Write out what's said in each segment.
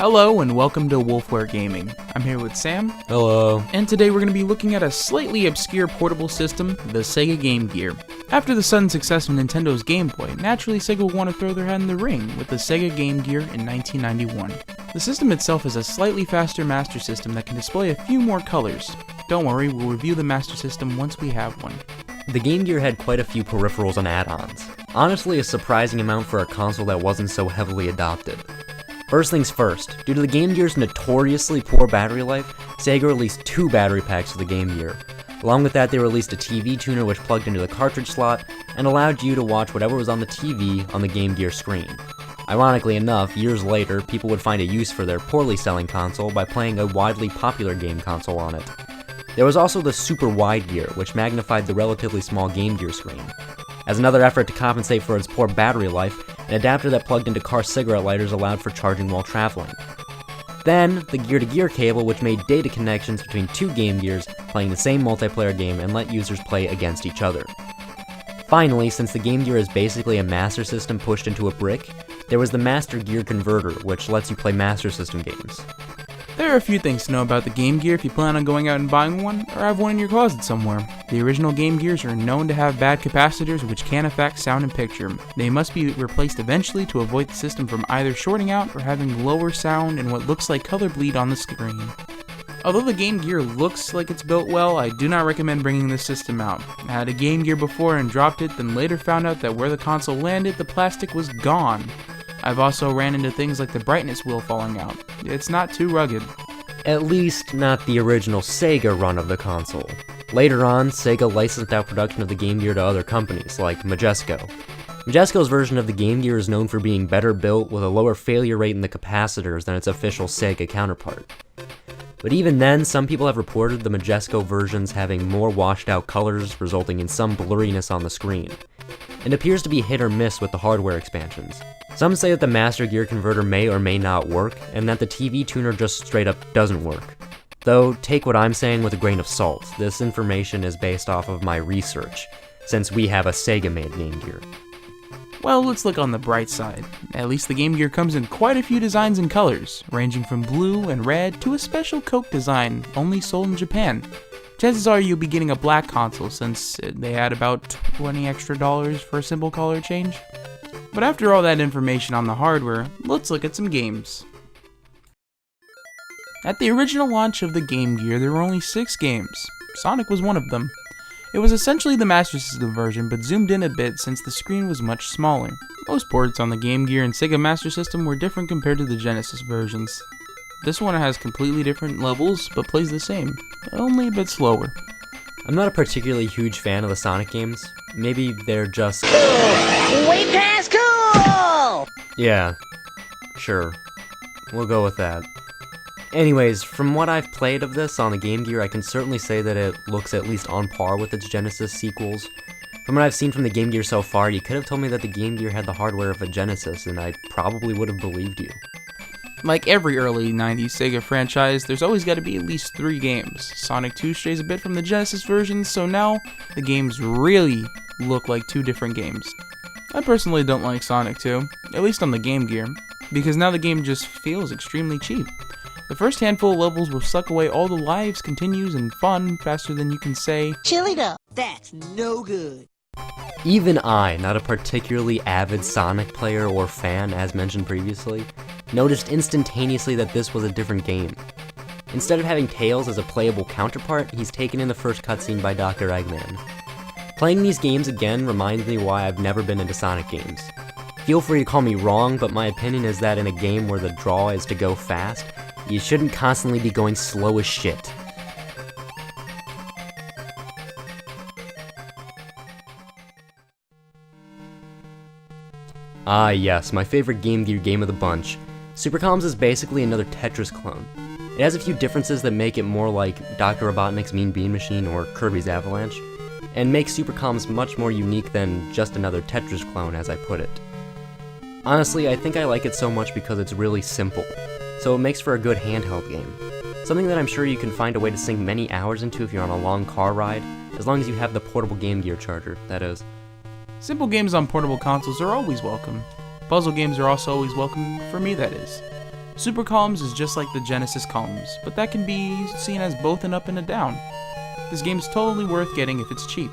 Hello and welcome to WolfWareGaming. I'm here with Sam. Hello. And today we're going to be looking at a slightly obscure portable system, the Sega Game Gear. After the sudden success of Nintendo's Game Boy, naturally Sega would want to throw their hat in the ring with the Sega Game Gear in 1991. The system itself is a slightly faster Master System that can display a few more colors. Don't worry, we'll review the Master System once we have one. The Game Gear had quite a few peripherals and add-ons. Honestly, a surprising amount for a console that wasn't so heavily adopted. First things first, due to the Game Gear's notoriously poor battery life, Sega released 2 battery packs for the Game Gear. Along with that, they released a TV tuner which plugged into the cartridge slot and allowed you to watch whatever was on the TV on the Game Gear screen. Ironically enough, years later, people would find a use for their poorly selling console by playing a widely popular game console on it. There was also the Super Wide Gear, which magnified the relatively small Game Gear screen. As another effort to compensate for its poor battery life, an adapter that plugged into car cigarette lighters allowed for charging while traveling. Then, the gear-to-gear cable, which made data connections between 2 Game Gears playing the same multiplayer game and let users play against each other. Finally, since the Game Gear is basically a Master System pushed into a brick, there was the Master Gear Converter, which lets you play Master System games. There are a few things to know about the Game Gear if you plan on going out and buying one, or have one in your closet somewhere. The original Game Gears are known to have bad capacitors which can affect sound and picture. They must be replaced eventually to avoid the system from either shorting out or having lower sound and what looks like color bleed on the screen. Although the Game Gear looks like it's built well, I do not recommend bringing this system out. I had a Game Gear before and dropped it, then later found out that where the console landed, the plastic was gone. I've also ran into things like the brightness wheel falling out. It's not too rugged. At least, not the original Sega run of the console. Later on, Sega licensed out production of the Game Gear to other companies, like Majesco. Majesco's version of the Game Gear is known for being better built with a lower failure rate in the capacitors than its official Sega counterpart. But even then, some people have reported the Majesco versions having more washed out colors, resulting in some blurriness on the screen. It appears to be hit or miss with the hardware expansions. Some say that the Master Gear Converter may or may not work, and that the TV tuner just straight up doesn't work. Though, take what I'm saying with a grain of salt. This information is based off of my research, since we have a Sega-made Game Gear. Well, let's look on the bright side. At least the Game Gear comes in quite a few designs and colors, ranging from blue and red to a special Coke design only sold in Japan. Chances are you'll be getting a black console since they add about $20 extra for a simple color change. But after all that information on the hardware, let's look at some games. At the original launch of the Game Gear, there were only 6 games. Sonic was one of them. It was essentially the Master System version, but zoomed in a bit since the screen was much smaller. Most ports on the Game Gear and Sega Master System were different compared to the Genesis versions. This one has completely different levels, but plays the same, only a bit slower. I'm not a particularly huge fan of the Sonic games. Maybe they're just... Way past cool! Yeah, sure. We'll go with that. Anyways, from what I've played of this on the Game Gear, I can certainly say that it looks at least on par with its Genesis sequels. From what I've seen from the Game Gear so far, you could have told me that the Game Gear had the hardware of a Genesis, and I probably would have believed you. Like every early 90s Sega franchise, there's always got to be at least 3 games. Sonic 2 strays a bit from the Genesis version, so now the games really look like 2 different games. I personally don't like Sonic 2, at least on the Game Gear, because now the game just feels extremely cheap. The first handful of levels will suck away all the lives, continues, and fun faster than you can say, Chili dog. That's no good. Even I, not a particularly avid Sonic player or fan as mentioned previously, noticed instantaneously that this was a different game. Instead of having Tails as a playable counterpart, he's taken in the first cutscene by Dr. Eggman. Playing these games again reminds me why I've never been into Sonic games. Feel free to call me wrong, but my opinion is that in a game where the draw is to go fast, you shouldn't constantly be going slow as shit. Ah yes, my favorite Game Gear game of the bunch. Super Comms is basically another Tetris clone. It has a few differences that make it more like Dr. Robotnik's Mean Bean Machine or Kirby's Avalanche, and makes Super Comms much more unique than just another Tetris clone, as I put it. Honestly, I think I like it so much because it's really simple, so it makes for a good handheld game. Something that I'm sure you can find a way to sink many hours into if you're on a long car ride, as long as you have the portable Game Gear charger, that is. simple games on portable consoles are always welcome. Puzzle games are also always welcome, for me that is. Super Columns is just like the Genesis Columns, but that can be seen as both an up and a down. This game's totally worth getting if it's cheap.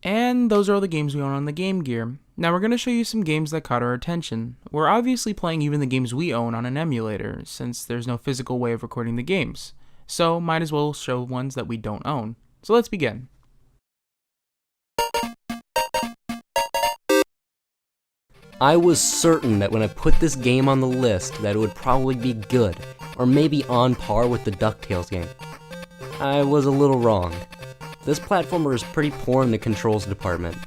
And those are all the games we own on the Game Gear. Now we're going to show you some games that caught our attention. We're obviously playing even the games we own on an emulator, since there's no physical way of recording the games. So might as well show ones that we don't own. So let's begin. I was certain that when I put this game on the list that it would probably be good, or maybe on par with the DuckTales game. I was a little wrong. This platformer is pretty poor in the controls department.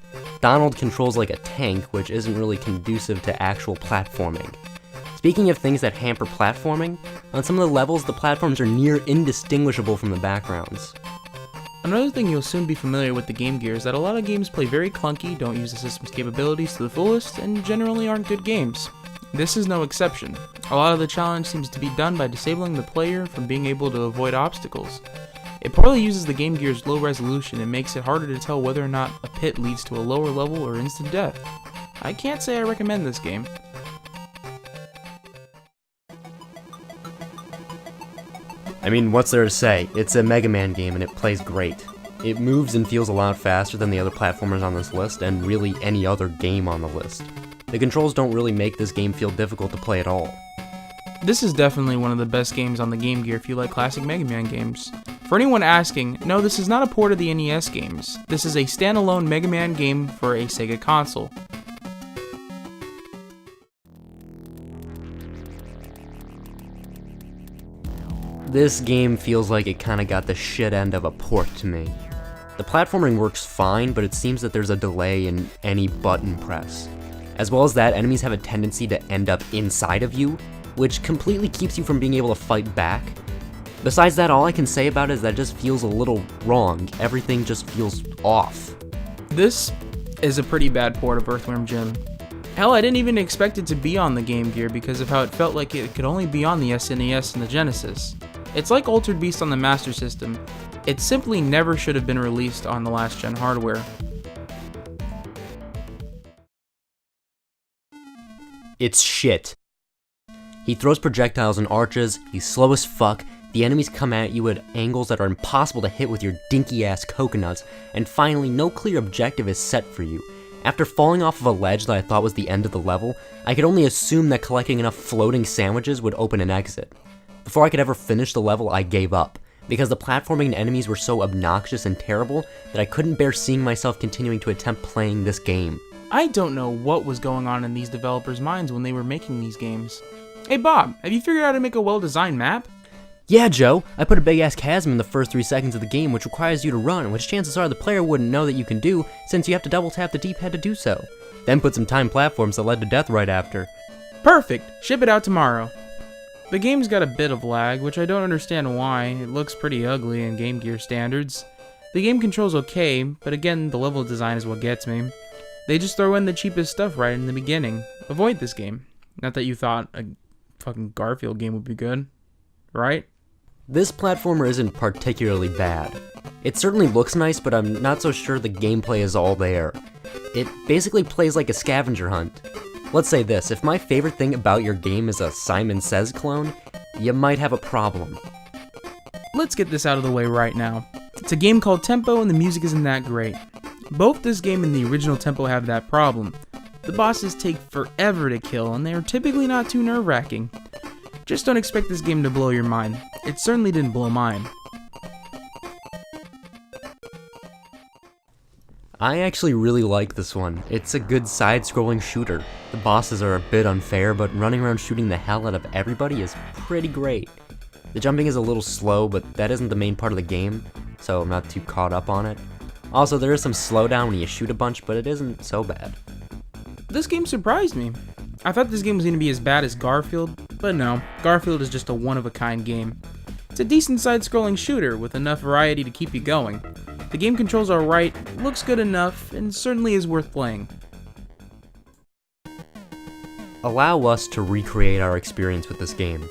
Donald controls like a tank, which isn't really conducive to actual platforming. Speaking of things that hamper platforming, on some of the levels the platforms are near indistinguishable from the backgrounds. Another thing you'll soon be familiar with the Game Gear is that a lot of games play very clunky, don't use the system's capabilities to the fullest, and generally aren't good games. This is no exception. A lot of the challenge seems to be done by disabling the player from being able to avoid obstacles. It poorly uses the Game Gear's low resolution and makes it harder to tell whether or not a pit leads to a lower level or instant death. I can't say I recommend this game. I mean, what's there to say? It's a Mega Man game and it plays great. It moves and feels a lot faster than the other platformers on this list, and really any other game on the list. The controls don't really make this game feel difficult to play at all. This is definitely one of the best games on the Game Gear if you like classic Mega Man games. For anyone asking, no, this is not a port of the NES games. This is a standalone Mega Man game for a Sega console. This game feels like it kinda got the shit end of a port to me. The platforming works fine, but it seems that there's a delay in any button press. As well as that, enemies have a tendency to end up inside of you, which completely keeps you from being able to fight back. Besides that, all I can say about it is that it just feels a little wrong. Everything just feels off. This is a pretty bad port of Earthworm Jim. Hell, I didn't even expect it to be on the Game Gear because of how it felt like it could only be on the SNES and the Genesis. It's like Altered Beast on the Master System. It simply never should have been released on the last gen hardware. It's shit. He throws projectiles and arches, he's slow as fuck, the enemies come at you at angles that are impossible to hit with your dinky ass coconuts, and finally no clear objective is set for you. After falling off of a ledge that I thought was the end of the level, I could only assume that collecting enough floating sandwiches would open an exit. Before I could ever finish the level, I gave up, because the platforming and enemies were so obnoxious and terrible that I couldn't bear seeing myself continuing to attempt playing this game. I don't know what was going on in these developers' minds when they were making these games. Hey Bob, have you figured out how to make a well-designed map? Yeah, Joe, I put a big-ass chasm in the first 3 seconds of the game which requires you to run, which chances are the player wouldn't know that you can do, since you have to double-tap the D-pad to do so. Then put some timed platforms that led to death right after. Perfect! Ship it out tomorrow. The game's got a bit of lag, which I don't understand why. It looks pretty ugly in Game Gear standards. The game controls okay, but again, the level design is what gets me. They just throw in the cheapest stuff right in the beginning. Avoid this game. Not that you thought a fucking Garfield game would be good, right? This platformer isn't particularly bad. It certainly looks nice, but I'm not so sure the gameplay is all there. It basically plays like a scavenger hunt. Let's say this, if my favorite thing about your game is a Simon Says clone, you might have a problem. Let's get this out of the way right now. It's a game called Tempo and the music isn't that great. Both this game and the original Tempo have that problem. The bosses take forever to kill and they are typically not too nerve-wracking. Just don't expect this game to blow your mind. It certainly didn't blow mine. I actually really like this one. It's a good side-scrolling shooter. The bosses are a bit unfair, but running around shooting the hell out of everybody is pretty great. The jumping is a little slow, but that isn't the main part of the game, so I'm not too caught up on it. Also, there is some slowdown when you shoot a bunch, but it isn't so bad. This game surprised me. I thought this game was going to be as bad as Garfield, but no, Garfield is just a one-of-a-kind game. It's a decent side-scrolling shooter with enough variety to keep you going. The game controls are right, looks good enough, and certainly is worth playing. Allow us to recreate our experience with this game.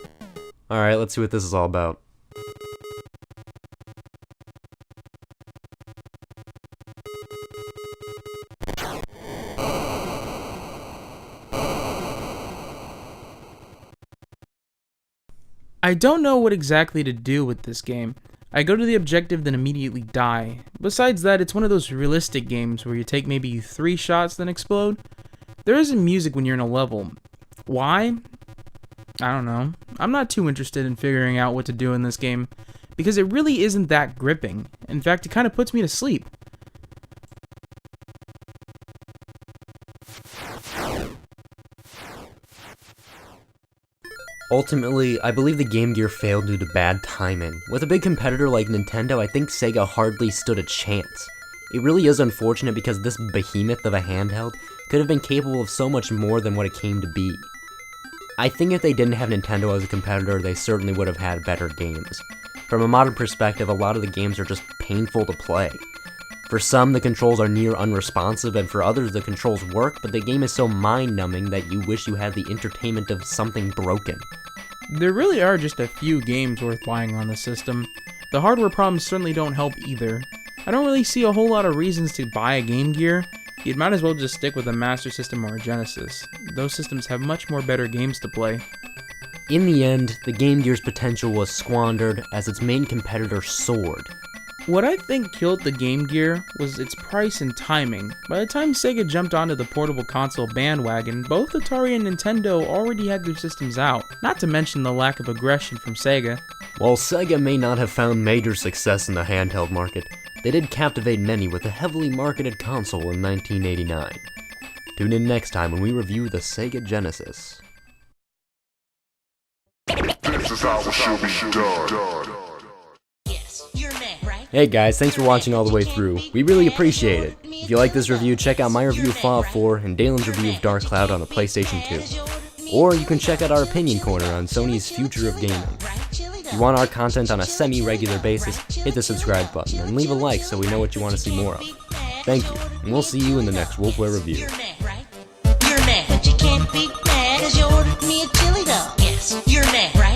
Alright, let's see what this is all about. I don't know what exactly to do with this game. I go to the objective then immediately die. Besides that, it's one of those realistic games where you take maybe 3 shots then explode. There isn't music when you're in a level. Why? I don't know. I'm not too interested in figuring out what to do in this game, because it really isn't that gripping. In fact, it kind of puts me to sleep. Ultimately, I believe the Game Gear failed due to bad timing. With a big competitor like Nintendo, I think Sega hardly stood a chance. It really is unfortunate because this behemoth of a handheld could have been capable of so much more than what it came to be. I think if they didn't have Nintendo as a competitor, they certainly would have had better games. From a modern perspective, a lot of the games are just painful to play. For some, the controls are near unresponsive, and for others, the controls work, but the game is so mind-numbing that you wish you had the entertainment of something broken. There really are just a few games worth buying on the system. The hardware problems certainly don't help either. I don't really see a whole lot of reasons to buy a Game Gear. You might as well just stick with a Master System or a Genesis. Those systems have much more better games to play. In the end, the Game Gear's potential was squandered as its main competitor soared. What I think killed the Game Gear was its price and timing. By the time Sega jumped onto the portable console bandwagon, both Atari and Nintendo already had their systems out, not to mention the lack of aggression from Sega. While Sega may not have found major success in the handheld market, they did captivate many with a heavily marketed console in 1989. Tune in next time when we review the Sega Genesis. This is how it should be done. Hey guys, thanks for watching all the way through. We really appreciate it. If you like this review, check out my review of Fallout 4 and Dalen's review of Dark Cloud on the PlayStation 2. Or you can check out our opinion corner on Sony's future of gaming. If you want our content on a semi-regular basis, hit the subscribe button and leave a like so we know what you want to see more of. Thank you, and we'll see you in the next WolfWare review. You're mad, but you can't be mad 'cause you ordered me a chili dog. Yes, you're mad, right?